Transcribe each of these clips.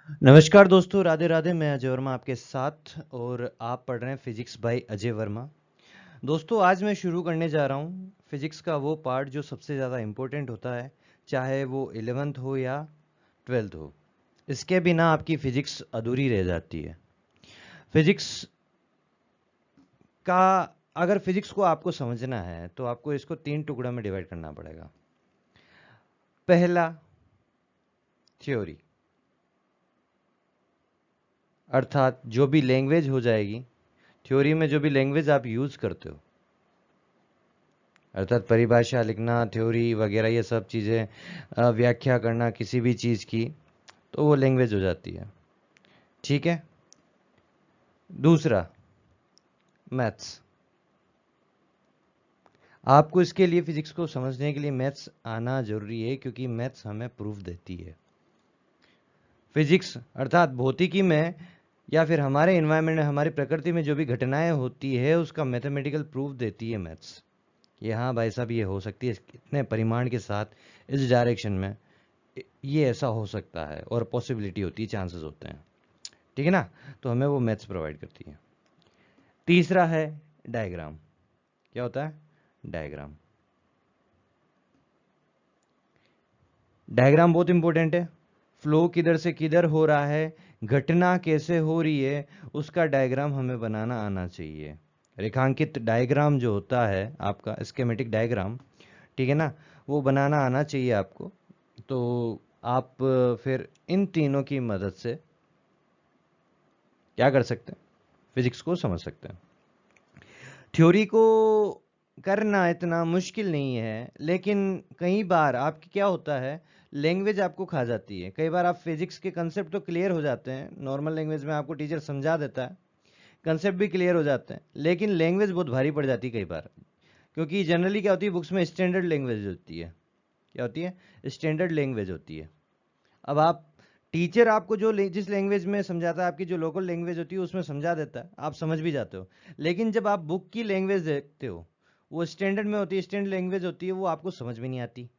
नमस्कार दोस्तों, राधे राधे। मैं अजय वर्मा आपके साथ और आप पढ़ रहे हैं फिजिक्स बाय अजय वर्मा। दोस्तों, आज मैं शुरू करने जा रहा हूँ फिजिक्स का वो पार्ट जो सबसे ज़्यादा इम्पोर्टेंट होता है, चाहे वो 11th हो या 12th हो। इसके बिना आपकी फिजिक्स अधूरी रह जाती है। फिजिक्स का अगर फिजिक्स को आपको समझना है तो आपको इसको 3 टुकड़ों में डिवाइड करना पड़ेगा। पहला, थ्योरी, अर्थात जो भी लैंग्वेज हो जाएगी, थ्योरी में जो भी लैंग्वेज आप यूज़ करते हो, अर्थात परिभाषा लिखना, थ्योरी वगैरह ये सब चीज़ें, व्याख्या करना किसी भी चीज़ की, तो वो लैंग्वेज हो जाती है। ठीक है। दूसरा, मैथ्स। आपको इसके लिए फिजिक्स को समझने के लिए मैथ्स आना जरूरी है, क्योंकि मैथ्स हमें प्रूफ देती है। फिजिक्स अर्थात भौतिकी में या फिर हमारे एनवायरनमेंट में, हमारी प्रकृति में जो भी घटनाएं होती है उसका मैथमेटिकल प्रूफ देती है मैथ्स। ये हाँ भाई साहब, ये हो सकती है इतने परिमाण के साथ, इस डायरेक्शन में ये ऐसा हो सकता है, और पॉसिबिलिटी होती है, चांसेस होते हैं। ठीक है ना। तो हमें वो मैथ्स प्रोवाइड करती है। तीसरा है डायग्राम। क्या होता है? डायग्राम। डायग्राम बहुत इंपॉर्टेंट है। फ्लो किधर से किधर हो रहा है, घटना कैसे हो रही है, उसका डायग्राम हमें बनाना आना चाहिए। रेखांकित डायग्राम जो होता है आपका, स्कीमेटिक डायग्राम, ठीक है ना, वो बनाना आना चाहिए आपको। तो आप फिर इन तीनों की मदद से क्या कर सकते हैं? फिजिक्स को समझ सकते हैं। थ्योरी को करना इतना मुश्किल नहीं है, लेकिन कई बार आपकी क्या होता है, लैंग्वेज आपको खा जाती है। कई बार आप फिजिक्स के कंसेप्ट तो क्लियर हो जाते हैं, नॉर्मल लैंग्वेज में आपको टीचर समझा देता है, कंसेप्ट भी क्लियर हो जाते हैं, लेकिन लैंग्वेज बहुत भारी पड़ जाती है कई बार। क्योंकि जनरली क्या होती है, बुक्स में स्टैंडर्ड लैंग्वेज होती है। क्या होती है? स्टैंडर्ड लैंग्वेज होती है। अब आप, टीचर आपको जो जिस लैंग्वेज में समझाता है, आपकी जो लोकल लैंग्वेज होती है उसमें समझा देता है, आप समझ भी जाते हो। लेकिन जब आप बुक की लैंग्वेज देखते हो, वो स्टैंडर्ड में होती है, स्टैंडर्ड लैंग्वेज होती है, वो आपको समझ में नहीं आती,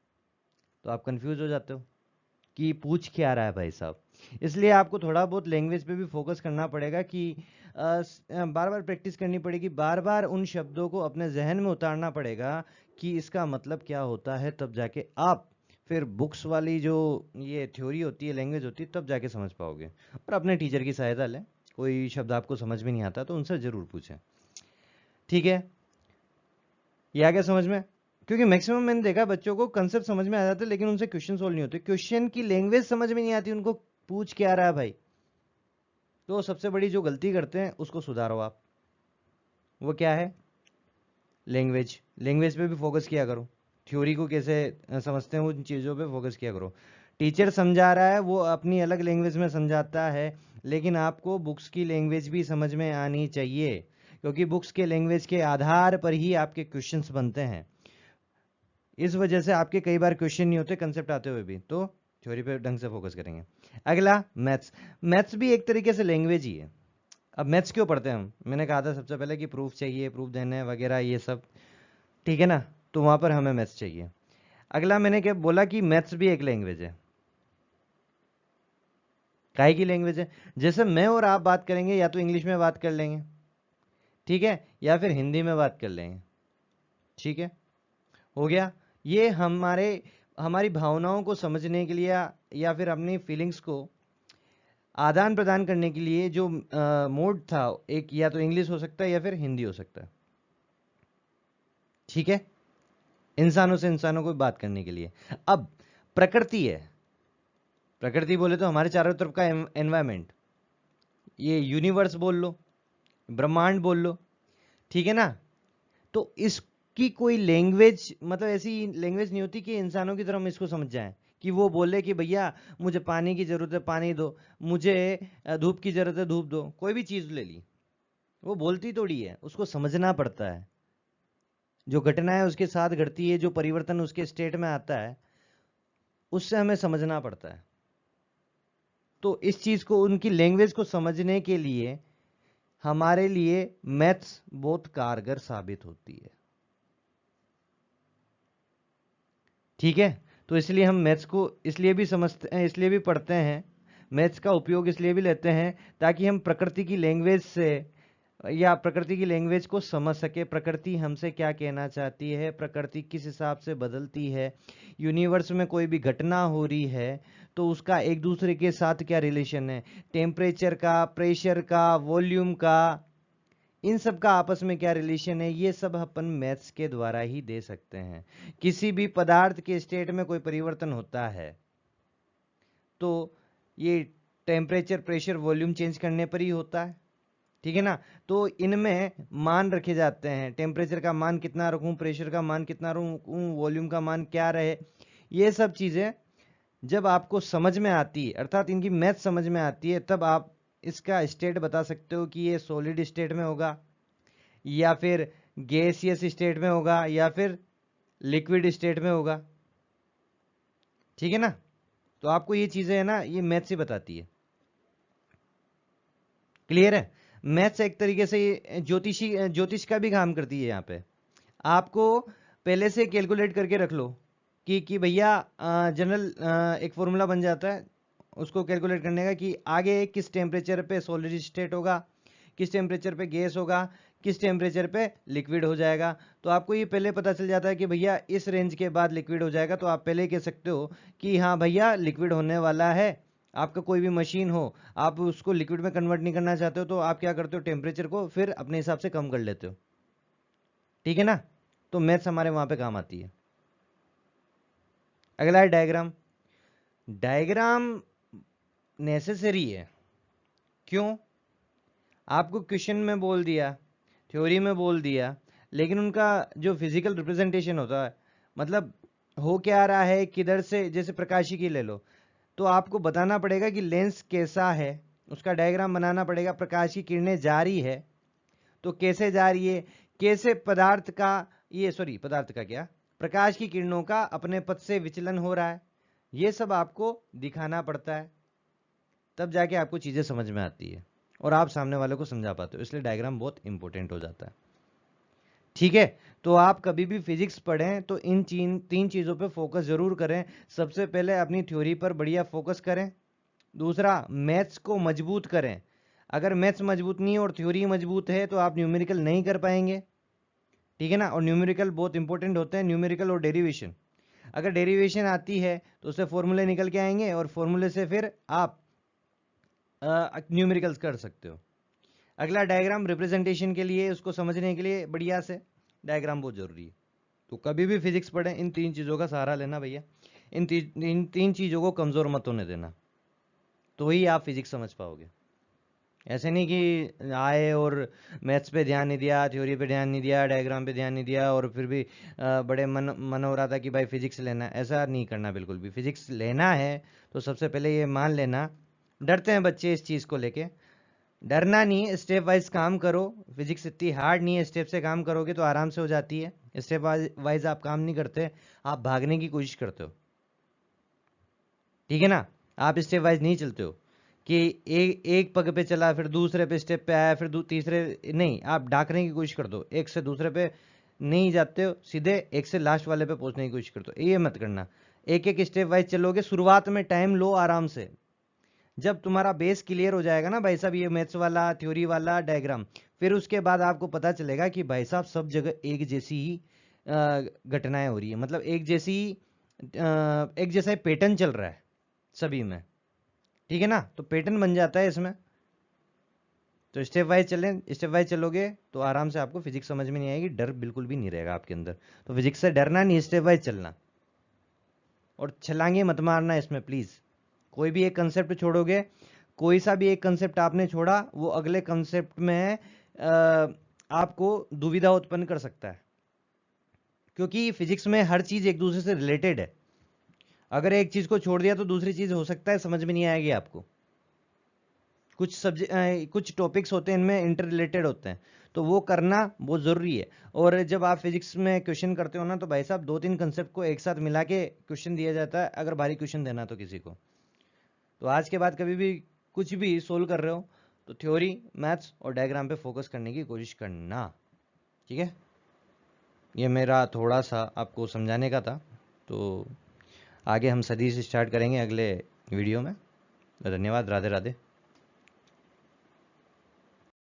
तो आप कंफ्यूज हो जाते हो कि पूछ क्या रहा है भाई साहब। इसलिए आपको थोड़ा बहुत लैंग्वेज पे भी फोकस करना पड़ेगा कि बार बार प्रैक्टिस करनी पड़ेगी, बार बार उन शब्दों को अपने जहन में उतारना पड़ेगा कि इसका मतलब क्या होता है, तब जाके आप फिर बुक्स वाली जो ये थ्योरी होती है, लैंग्वेज होती है, तब जाके समझ पाओगे। और अपने टीचर की सहायता लें। कोई शब्द आपको समझ में नहीं आता तो उनसे ज़रूर पूछें। ठीक है। ये आ गया समझ में? क्योंकि मैक्सिमम मैंने देखा बच्चों को कंसेप्ट समझ में आ जाते हैं, लेकिन उनसे क्वेश्चन सोल्व नहीं होते, क्वेश्चन की लैंग्वेज समझ में नहीं आती उनको, पूछ क्या रहा है भाई। तो सबसे बड़ी जो गलती करते हैं उसको सुधारो आप। वो क्या है? लैंग्वेज। लैंग्वेज पे भी फोकस किया करो। थ्योरी को कैसे समझते हैं, उन चीज़ों पे फोकस किया करो। टीचर समझा रहा है, वो अपनी अलग लैंग्वेज में समझाता है, लेकिन आपको बुक्स की लैंग्वेज भी समझ में आनी चाहिए, क्योंकि बुक्स के लैंग्वेज के आधार पर ही आपके क्वेश्चंस बनते हैं। इस वजह से आपके कई बार क्वेश्चन नहीं होते कंसेप्ट आते हुए भी, तो थ्योरी पे ढंग से फोकस करेंगे। अगला, मैथ्स। मैथ्स भी एक तरीके से लैंग्वेज ही है। अब मैथ्स क्यों पढ़ते हैं हम? मैंने कहा था सबसे पहले कि प्रूफ चाहिए, प्रूफ देने वगैरह ये सब, ठीक है ना, तो वहां पर हमें मैथ्स चाहिए। अगला, मैंने क्या बोला कि मैथ्स भी एक लैंग्वेज है। काहे की लैंग्वेज है? जैसे मैं और आप बात करेंगे, या तो इंग्लिश में बात कर लेंगे, ठीक है, या फिर हिंदी में बात कर लेंगे। ठीक है, हो गया। ये हमारी भावनाओं को समझने के लिए, या फिर अपनी फीलिंग्स को आदान प्रदान करने के लिए जो मोड था, एक या तो इंग्लिश हो सकता है या फिर हिंदी हो सकता है। ठीक है, इंसानों से इंसानों को बात करने के लिए। अब प्रकृति है, प्रकृति बोले तो हमारे चारों तरफ का एनवायरमेंट, ये यूनिवर्स बोल लो, ब्रह्मांड बोल लो, ठीक है ना। तो इसकी कोई लैंग्वेज, मतलब ऐसी लैंग्वेज नहीं होती कि इंसानों की तरह हम इसको समझ जाएं, कि वो बोले कि भैया मुझे पानी की जरूरत है, पानी दो, मुझे धूप की जरूरत है, धूप दो। कोई भी चीज ले ली, वो बोलती थोड़ी है, उसको समझना पड़ता है। जो घटना है उसके साथ घटती है, जो परिवर्तन उसके स्टेट में आता है, उससे हमें समझना पड़ता है। तो इस चीज को, उनकी लैंग्वेज को समझने के लिए हमारे लिए मैथ्स बहुत कारगर साबित होती है। ठीक है। तो इसलिए हम मैथ्स को इसलिए भी समझते हैं, इसलिए भी पढ़ते हैं, मैथ्स का उपयोग इसलिए भी लेते हैं ताकि हम प्रकृति की लैंग्वेज से या प्रकृति की लैंग्वेज को समझ सके, प्रकृति हमसे क्या कहना चाहती है, प्रकृति किस हिसाब से बदलती है, यूनिवर्स में कोई भी घटना हो रही है तो उसका एक दूसरे के साथ क्या रिलेशन है, टेम्परेचर का, प्रेशर का, वॉल्यूम का, इन सब का आपस में क्या रिलेशन है, ये सब अपन मैथ्स के द्वारा ही दे सकते हैं। किसी भी पदार्थ के स्टेट में कोई परिवर्तन होता है तो ये टेम्परेचर, प्रेशर, वॉल्यूम चेंज करने पर ही होता है, ठीक है ना। तो इनमें मान रखे जाते हैं, टेम्परेचर का मान कितना रखूं, प्रेशर का मान कितना रखूं, वॉल्यूम का मान क्या रहे, ये सब चीजें जब आपको समझ में आती है, अर्थात इनकी मैथ समझ में आती है, तब आप इसका स्टेट बता सकते हो कि ये सॉलिड स्टेट में होगा या फिर गैसियस स्टेट में होगा या फिर लिक्विड स्टेट में होगा, ठीक है ना। तो आपको ये चीजें है ना, ये मैथ से बताती है। क्लियर है। मैथ्स एक तरीके से ज्योतिष का भी काम करती है। यहाँ पे आपको पहले से कैलकुलेट करके रख लो कि भैया जनरल एक फॉर्मूला बन जाता है उसको कैलकुलेट करने का कि आगे किस टेम्परेचर पे सॉलिड स्टेट होगा, किस टेम्परेचर पे गैस होगा, किस टेम्परेचर पे लिक्विड हो जाएगा। तो आपको ये पहले पता चल जाता है कि भैया इस रेंज के बाद लिक्विड हो जाएगा, तो आप पहले कह सकते हो कि हाँ भैया लिक्विड होने वाला है। आपका कोई भी मशीन हो, आप उसको लिक्विड में कन्वर्ट नहीं करना चाहते हो तो आप क्या करते हो, टेम्परेचर को फिर अपने हिसाब से कम कर लेते हो, ठीक है ना। तो मैथ्स हमारे वहां पे काम आती है। अगला है डायग्राम। डायग्राम नेसेसरी है। क्यों? आपको क्वेश्चन में बोल दिया, थ्योरी में बोल दिया, लेकिन उनका जो फिजिकल रिप्रेजेंटेशन होता है, मतलब हो क्या रहा है, किधर से, जैसे प्रकाशी की ले लो, तो आपको बताना पड़ेगा कि लेंस कैसा है, उसका डायग्राम बनाना पड़ेगा। प्रकाश की किरणें जा रही है तो कैसे जा रही है, कैसे पदार्थ का, ये सॉरी पदार्थ का क्या, प्रकाश की किरणों का अपने पथ से विचलन हो रहा है, ये सब आपको दिखाना पड़ता है, तब जाके आपको चीजें समझ में आती है और आप सामने वाले को समझा पाते हो। इसलिए डायग्राम बहुत इंपॉर्टेंट हो जाता है, ठीक है। तो आप कभी भी फिजिक्स पढ़ें तो इन तीन चीजों पे फोकस जरूर करें। सबसे पहले अपनी थ्योरी पर बढ़िया फोकस करें, दूसरा मैथ्स को मजबूत करें। अगर मैथ्स मजबूत नहीं है और थ्योरी मजबूत है तो आप न्यूमेरिकल नहीं कर पाएंगे, ठीक है ना। और न्यूमेरिकल बहुत इंपॉर्टेंट होते हैं, न्यूमेरिकल और डेरिवेशन। अगर डेरिवेशन आती है तो उससे फॉर्मूले निकल के आएंगे और फॉर्मूले से फिर आप न्यूमेरिकल्स कर सकते हो। अगला डायग्राम रिप्रेजेंटेशन के लिए, उसको समझने के लिए बढ़िया से डायग्राम बहुत जरूरी है। तो कभी भी फिजिक्स पढ़ें इन तीन चीज़ों का सहारा लेना भैया, इन तीन चीज़ों को कमज़ोर मत होने देना, तो ही आप फिजिक्स समझ पाओगे। ऐसे नहीं कि आए और मैथ्स पे ध्यान नहीं दिया, थ्योरी पे ध्यान नहीं दिया, डायग्राम पे ध्यान नहीं दिया और फिर भी बड़े मन हो रहा था कि भाई फिजिक्स लेना है। ऐसा नहीं करना बिल्कुल भी। फिजिक्स लेना है तो सबसे पहले ये मान लेना, डरते हैं बच्चे इस चीज़ को लेके, डरना नहीं है, स्टेप वाइज काम करो। फिजिक्स इतनी हार्ड नहीं है, स्टेप से काम करोगे तो आराम से हो जाती है। स्टेप वाइज आप काम नहीं करते, आप भागने की कोशिश करते हो, ठीक है ना। आप स्टेप वाइज नहीं चलते हो कि एक पग पे चला, फिर दूसरे पे स्टेप पे आया, फिर तीसरे, नहीं, आप डाकने की कोशिश कर दो, एक से दूसरे पे नहीं जाते हो, सीधे एक से लास्ट वाले पे पहुंचने की कोशिश करते हो। ये मत करना, एक एक स्टेप वाइज चलोगे। शुरुआत में टाइम लो आराम से, जब तुम्हारा बेस क्लियर हो जाएगा ना भाई साहब, ये मैथ्स वाला, थ्योरी वाला, डायग्राम, फिर उसके बाद आपको पता चलेगा कि भाई साहब सब जगह एक जैसी ही घटनाएं हो रही है, मतलब एक जैसा पैटर्न चल रहा है सभी में, ठीक है ना। तो पैटर्न बन जाता है इसमें। तो स्टेप वाइज चलें, स्टेप वाइज चलोगे तो आराम से आपको फिजिक्स समझ में नहीं आएगी, डर बिल्कुल भी नहीं रहेगा आपके अंदर। तो फिजिक्स से डरना नहीं, स्टेप वाइज चलना, और छलांगे मत मारना इसमें प्लीज। कोई भी एक कंसेप्ट छोड़ोगे, कोई सा भी एक कंसेप्ट आपने छोड़ा, वो अगले कंसेप्ट में आपको दुविधा उत्पन्न कर सकता है, क्योंकि फिजिक्स में हर चीज एक दूसरे से रिलेटेड है। अगर एक चीज को छोड़ दिया तो दूसरी चीज हो सकता है समझ में नहीं आएगी आपको। कुछ टॉपिक्स होते हैं इनमें इंटर रिलेटेड होते हैं, तो वो करना बहुत जरूरी है। और जब आप फिजिक्स में क्वेश्चन करते हो ना, तो भाई साहब 2-3 कंसेप्ट को एक साथ मिला के क्वेश्चन दिया जाता है, अगर भारी क्वेश्चन देना तो किसी को। तो आज के बाद कभी भी कुछ भी सोल्व कर रहे हो तो थ्योरी, मैथ्स और डायग्राम पे फोकस करने की कोशिश करना, ठीक है। ये मेरा थोड़ा सा आपको समझाने का था। तो आगे हम सदी से स्टार्ट करेंगे अगले वीडियो में। धन्यवाद। राधे राधे।